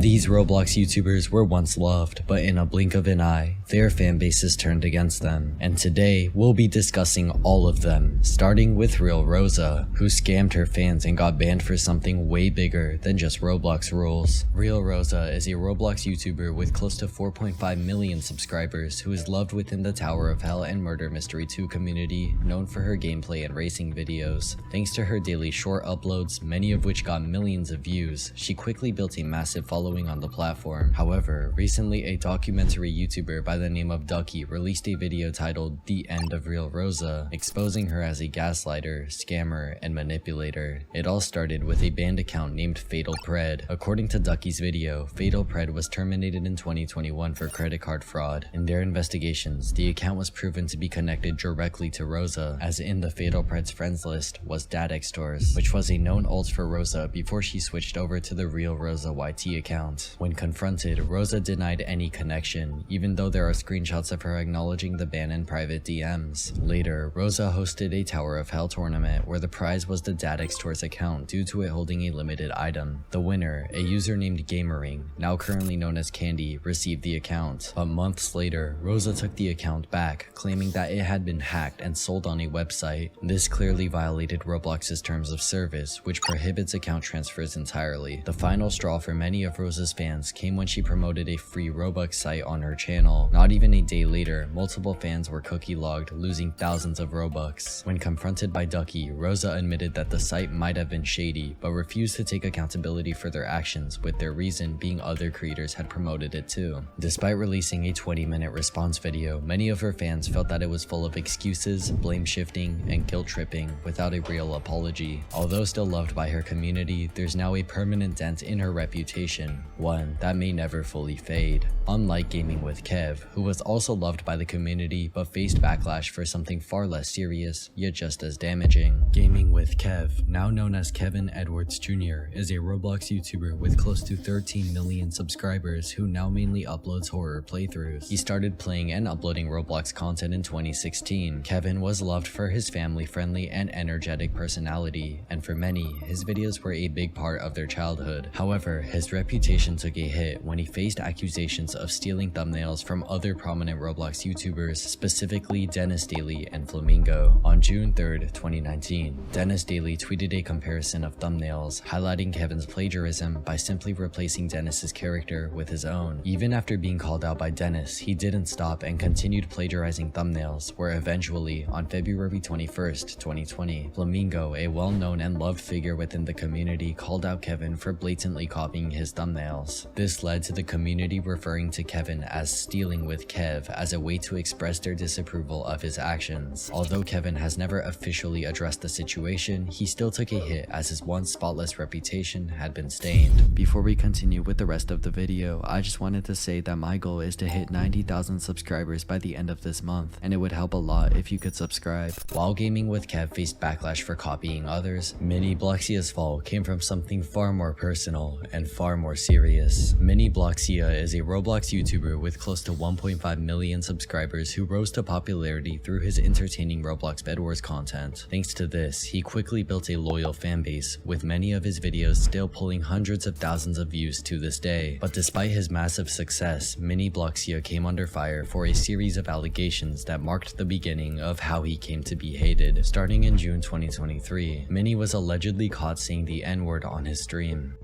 These Roblox YouTubers were once loved, but in a blink of an eye, their fan bases turned against them. And today, we'll be discussing all of them, starting with real Rosa, who scammed her fans and got banned for something way bigger than just Roblox rules. Real Rosa is a Roblox YouTuber with close to 4.5 million subscribers who is loved within the Tower of Hell and Murder Mystery 2 community, known for her gameplay and racing videos. Thanks to her daily short uploads, many of which got millions of views, she quickly built a massive following on the platform. However, recently a documentary YouTuber by the name of Ducky released a video titled The End of Real Rosa, exposing her as a gaslighter, scammer, and manipulator. It all started with a banned account named Fatal Pred. According to Ducky's video, Fatal Pred was terminated in 2021 for credit card fraud. In their investigations, the account was proven to be connected directly to Rosa, as in the Fatal Pred's friends list was Dadextors, which was a known alt for Rosa before she switched over to the Real Rosa YT account. When confronted, Rosa denied any connection, even though there are screenshots of her acknowledging the ban in private DMs. Later, Rosa hosted a Tower of Hell tournament where the prize was the Dadextors account due to it holding a limited item. The winner, a user named Gamering, now currently known as Candy, received the account. But months later, Rosa took the account back, claiming that it had been hacked and sold on a website. This clearly violated Roblox's terms of service, which prohibits account transfers entirely. The final straw for many of Rosa's fans came when she promoted a free Robux site on her channel. Not even a day later, multiple fans were cookie logged, losing thousands of Robux. When confronted by Ducky, Rosa admitted that the site might have been shady, but refused to take accountability for their actions, with their reason being other creators had promoted it too. Despite releasing a 20-minute response video, many of her fans felt that it was full of excuses, blame shifting, and guilt tripping without a real apology. Although still loved by her community, there's now a permanent dent in her reputation, one that may never fully fade. Unlike Gaming with Kev, who was also loved by the community but faced backlash for something far less serious, yet just as damaging. Gaming with Kev, now known as Kevin Edwards Jr., is a Roblox YouTuber with close to 13 million subscribers who now mainly uploads horror playthroughs. He started playing and uploading Roblox content in 2016. Kevin was loved for his family-friendly and energetic personality, and for many, his videos were a big part of their childhood. However, his reputation took a hit when he faced accusations of stealing thumbnails from other prominent Roblox YouTubers, specifically Dennis Daily and Flamingo. On June 3rd, 2019, Dennis Daily tweeted a comparison of thumbnails, highlighting Kevin's plagiarism by simply replacing Dennis's character with his own. Even after being called out by Dennis, he didn't stop and continued plagiarizing thumbnails, where eventually, on February 21st, 2020, Flamingo, a well-known and loved figure within the community, called out Kevin for blatantly copying his thumbnails. This led to the community referring to Kevin as stealing with Kev as a way to express their disapproval of his actions. Although Kevin has never officially addressed the situation, he still took a hit as his once spotless reputation had been stained. Before we continue with the rest of the video, I just wanted to say that my goal is to hit 90,000 subscribers by the end of this month, and it would help a lot if you could subscribe. While Gaming with Kev faced backlash for copying others, Mini Bloxia's fall came from something far more personal and far more serious. Mini Bloxia is a Roblox YouTuber with close to 1.5 million subscribers who rose to popularity through his entertaining Roblox Bed Wars content. Thanks to this, he quickly built a loyal fanbase, with many of his videos still pulling hundreds of thousands of views to this day. But despite his massive success, Mini Bloxia came under fire for a series of allegations that marked the beginning of how he came to be hated. Starting in June 2023, Mini was allegedly caught saying the N-word on his stream.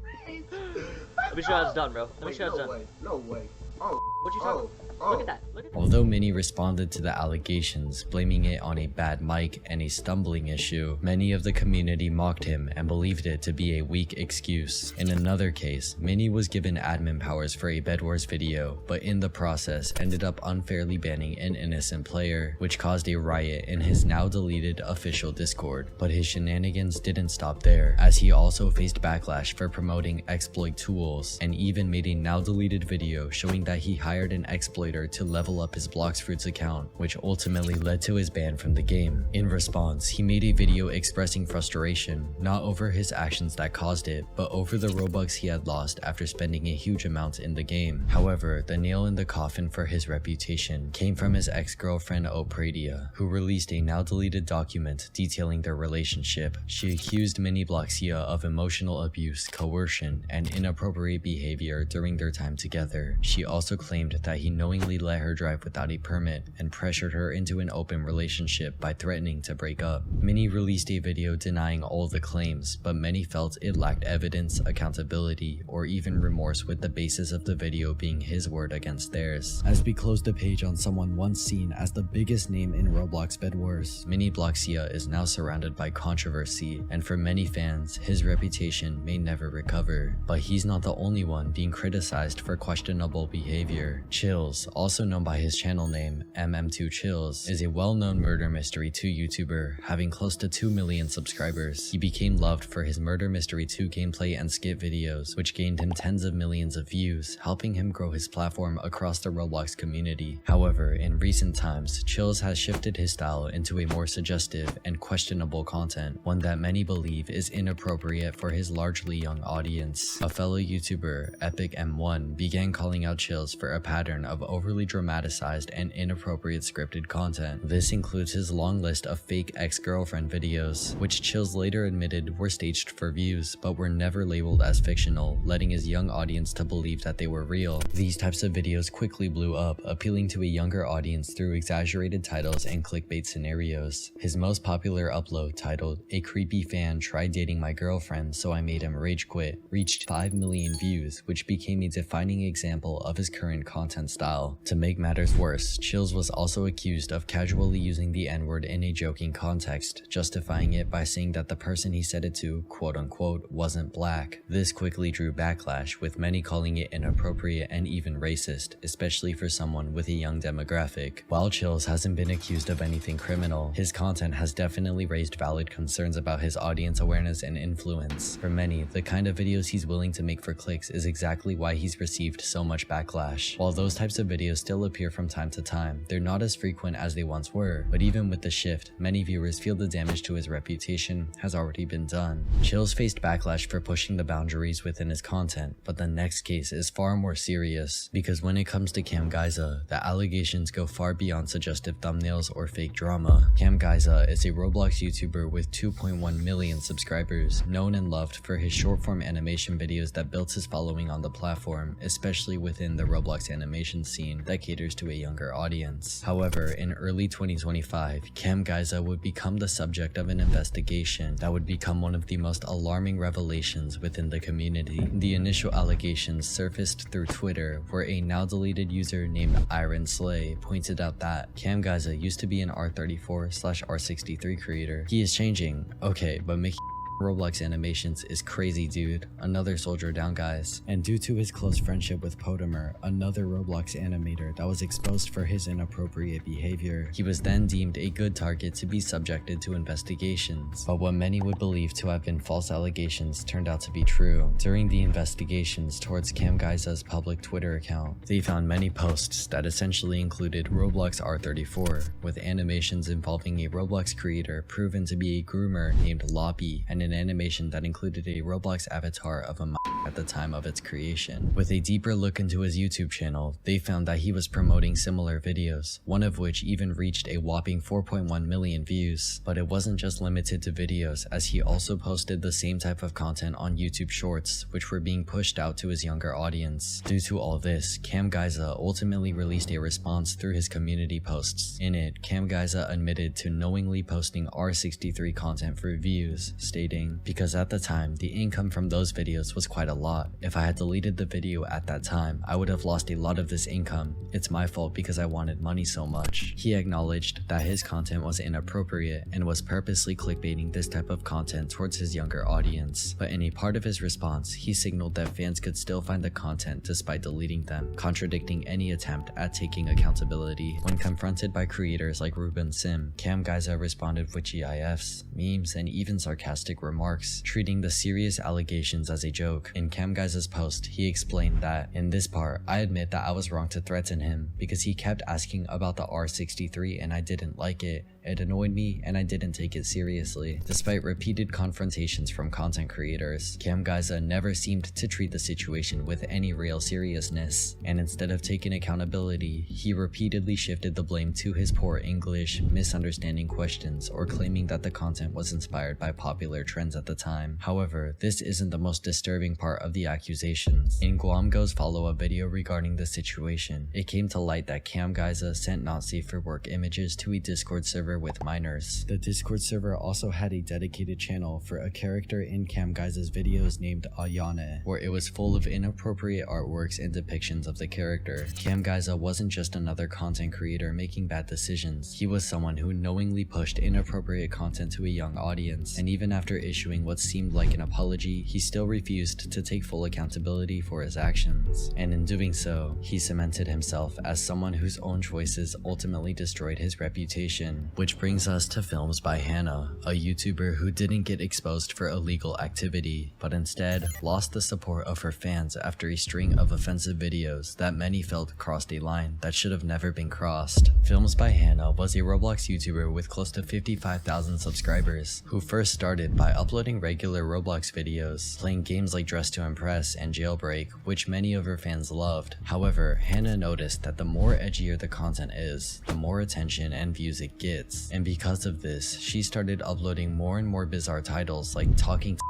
Let me show you how it's done, bro. Let me show you how it's done. No way. Oh. What you talking? Look at that. Look at that. Although Mini responded to the allegations, blaming it on a bad mic and a stumbling issue, many of the community mocked him and believed it to be a weak excuse. In another case, Mini was given admin powers for a Bed Wars video, but in the process ended up unfairly banning an innocent player, which caused a riot in his now deleted official Discord. But his shenanigans didn't stop there, as he also faced backlash for promoting exploit tools, and even made a now deleted video showing that he hired an exploiter to level up his Bloxfruits account, which ultimately led to his ban from the game. In response, he made a video expressing frustration, not over his actions that caused it, but over the Robux he had lost after spending a huge amount in the game. However, the nail in the coffin for his reputation came from his ex-girlfriend Opradia, who released a now deleted document detailing their relationship. She accused mini Bloxia of emotional abuse, coercion, and inappropriate behavior during their time together. She also claimed that he knowingly let her drive without a permit and pressured her into an open relationship by threatening to break up. Minnie released a video denying all the claims, but many felt it lacked evidence, accountability, or even remorse, with the basis of the video being his word against theirs. As we close the page on someone once seen as the biggest name in Roblox Bedwars, Mini Bloxia is now surrounded by controversy, and for many fans, his reputation may never recover. But he's not the only one being criticized for questionable behavior. Chills, also known by his channel name MM2 Chills, is a well-known murder mystery 2 YouTuber, having close to 2 million subscribers. He became loved for his Murder Mystery 2 gameplay and skit videos, which gained him tens of millions of views, helping him grow his platform across the Roblox community. However, in recent times, Chills has shifted his style into a more suggestive and questionable content, one that many believe is inappropriate for his largely young audience. A fellow YouTuber, Epic M1, began calling out Chills for a pattern of overly dramatized and inappropriate scripted content. This includes his long list of fake ex-girlfriend videos, which Chills later admitted were staged for views, but were never labeled as fictional, letting his young audience to believe that they were real. These types of videos quickly blew up, appealing to a younger audience through exaggerated titles and clickbait scenarios. His most popular upload, titled "A Creepy Fan Tried Dating My Girlfriend So I Made Him Rage Quit," reached 5 million views, which became a defining example of his current content style. To make matters worse, Chills was also accused of casually using the N-word in a joking context, justifying it by saying that the person he said it to, quote-unquote, wasn't black. This quickly drew backlash, with many calling it inappropriate and even racist, especially for someone with a young demographic. While Chills hasn't been accused of anything criminal, his content has definitely raised valid concerns about his audience awareness and influence. For many, the kind of videos he's willing to make for clicks is exactly why he's received so much backlash. While those types of videos still appear from time to time, they're not as frequent as they once were, but even with the shift, many viewers feel the damage to his reputation has already been done. Chills faced backlash for pushing the boundaries within his content, but the next case is far more serious, because when it comes to Cam Giza, the allegations go far beyond suggestive thumbnails or fake drama. Cam Giza is a Roblox YouTuber with 2.1 million subscribers, known and loved for his short-form animation videos that built his following on the platform, especially within the Roblox animation scene that caters to a younger audience. However, in early 2025, Cam Giza would become the subject of an investigation that would become one of the most alarming revelations within the community. The initial allegations surfaced through Twitter, where a now deleted user named Iron Slay pointed out that Cam Giza used to be an R34/R63 creator. He is changing. Okay, but making Roblox animations is crazy, dude. Another soldier down, guys. And due to his close friendship with Potamer, another Roblox animator that was exposed for his inappropriate behavior, he was then deemed a good target to be subjected to investigations. But what many would believe to have been false allegations turned out to be true. During the investigations towards Cam Giza's public Twitter account, they found many posts that essentially included Roblox R34, with animations involving a Roblox creator proven to be a groomer named Loppy, and an animation that included a Roblox avatar of a at the time of its creation. With a deeper look into his YouTube channel, they found that he was promoting similar videos, one of which even reached a whopping 4.1 million views. But it wasn't just limited to videos, as he also posted the same type of content on YouTube Shorts, which were being pushed out to his younger audience. Due to all this, Cam Giza ultimately released a response through his community posts. In it, Cam Giza admitted to knowingly posting R63 content for views, stating, "Because at the time, the income from those videos was quite a lot. If I had deleted the video at that time, I would have lost a lot of this income. It's my fault because I wanted money so much." He acknowledged that his content was inappropriate and was purposely clickbaiting this type of content towards his younger audience. But in a part of his response, he signaled that fans could still find the content despite deleting them, contradicting any attempt at taking accountability. When confronted by creators like Ruben Sim, Cam Giza responded with GIFs, memes, and even sarcastic remarks, treating the serious allegations as a joke. In Cam Giza's post, he explained that, "In this part, I admit that I was wrong to threaten him because he kept asking about the R63 and I didn't like it. It annoyed me and I didn't take it seriously." Despite repeated confrontations from content creators, Cam Giza never seemed to treat the situation with any real seriousness, and instead of taking accountability, he repeatedly shifted the blame to his poor English, misunderstanding questions, or claiming that the content was inspired by popular trends at the time. However, this isn't the most disturbing part of the accusations. In Guamgo's follow-up video regarding the situation, it came to light that Cam Giza sent not safe for work images to a Discord server with minors. The Discord server also had a dedicated channel for a character in Cam Giza's videos named Ayane, where it was full of inappropriate artworks and depictions of the character. Cam Giza wasn't just another content creator making bad decisions. He was someone who knowingly pushed inappropriate content to a young audience, and even after issuing what seemed like an apology, he still refused to take full accountability for his actions. And in doing so, he cemented himself as someone whose own choices ultimately destroyed his reputation. Which brings us to Films by Hannah, a YouTuber who didn't get exposed for illegal activity, but instead lost the support of her fans after a string of offensive videos that many felt crossed a line that should have never been crossed. Films by Hannah was a Roblox YouTuber with close to 55,000 subscribers, who first started by uploading regular Roblox videos, playing games like Dress to Impress and Jailbreak, which many of her fans loved. However, Hannah noticed that the more edgier the content is, the more attention and views it gets, and because of this, she started uploading more and more bizarre titles like Talking to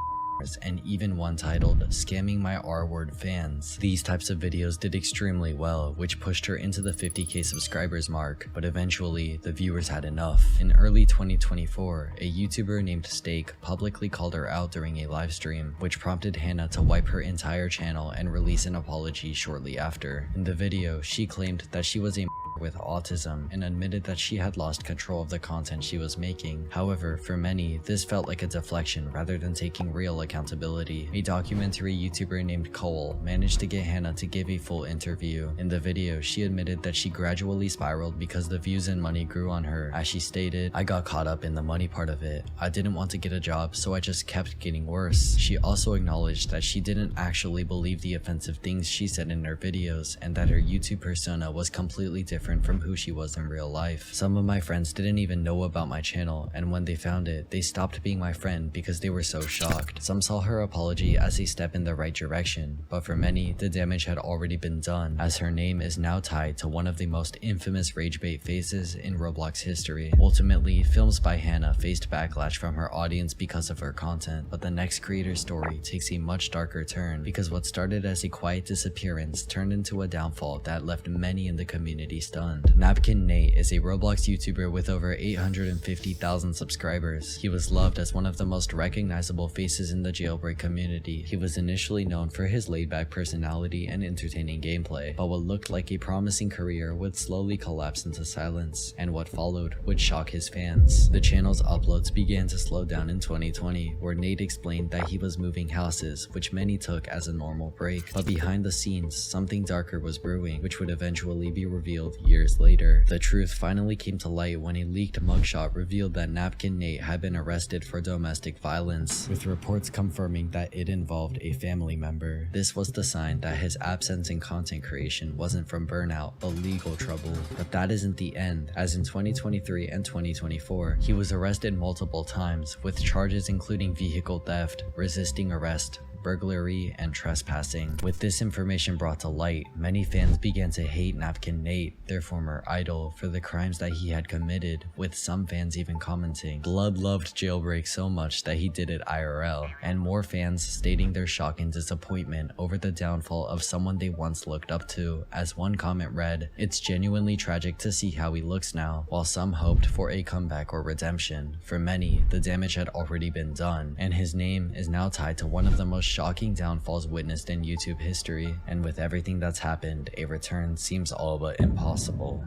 and even one titled "Scamming My R-Word Fans." These types of videos did extremely well, which pushed her into the 50k subscribers mark, but eventually the viewers had enough. In early 2024, a YouTuber named Steak publicly called her out during a live stream, which prompted Hannah to wipe her entire channel and release an apology shortly after. In the video, she claimed that she was a with autism and admitted that she had lost control of the content she was making. However, for many, this felt like a deflection rather than taking real accountability. A documentary YouTuber named Cole managed to get Hannah to give a full interview. In the video, she admitted that she gradually spiraled because the views and money grew on her. As she stated, "I got caught up in the money part of it. I didn't want to get a job, so I just kept getting worse." She also acknowledged that she didn't actually believe the offensive things she said in her videos, and that her YouTube persona was completely different from who she was in real life. "Some of my friends didn't even know about my channel, and when they found it, they stopped being my friend because they were so shocked." Some saw her apology as a step in the right direction, but for many, the damage had already been done, as her name is now tied to one of the most infamous ragebait faces in Roblox history. Ultimately, Films by Hannah faced backlash from her audience because of her content, but the next creator's story takes a much darker turn, because what started as a quiet disappearance turned into a downfall that left many in the community stunned. Napkin Nate is a Roblox YouTuber with over 850,000 subscribers. He was loved as one of the most recognizable faces in the Jailbreak community. He was initially known for his laid-back personality and entertaining gameplay, but what looked like a promising career would slowly collapse into silence, and what followed would shock his fans. The channel's uploads began to slow down in 2020, where Nate explained that he was moving houses, which many took as a normal break. But behind the scenes, something darker was brewing, which would eventually be revealed years later. The truth finally came to light when a leaked mugshot revealed that Napkin Nate had been arrested for domestic violence, with reports confirming that it involved a family member. This was the sign that his absence in content creation wasn't from burnout, but legal trouble. But that isn't the end, as in 2023 and 2024, he was arrested multiple times, with charges including vehicle theft, resisting arrest, burglary, and trespassing. With this information brought to light, many fans began to hate Napkin Nate, their former idol, for the crimes that he had committed, with some fans even commenting, "Blood loved Jailbreak so much that he did it IRL," and more fans stating their shock and disappointment over the downfall of someone they once looked up to. As one comment read, "It's genuinely tragic to see how he looks now," while some hoped for a comeback or redemption. For many, the damage had already been done, and his name is now tied to one of the most shocking downfalls witnessed in YouTube history, and with everything that's happened, a return seems all but impossible.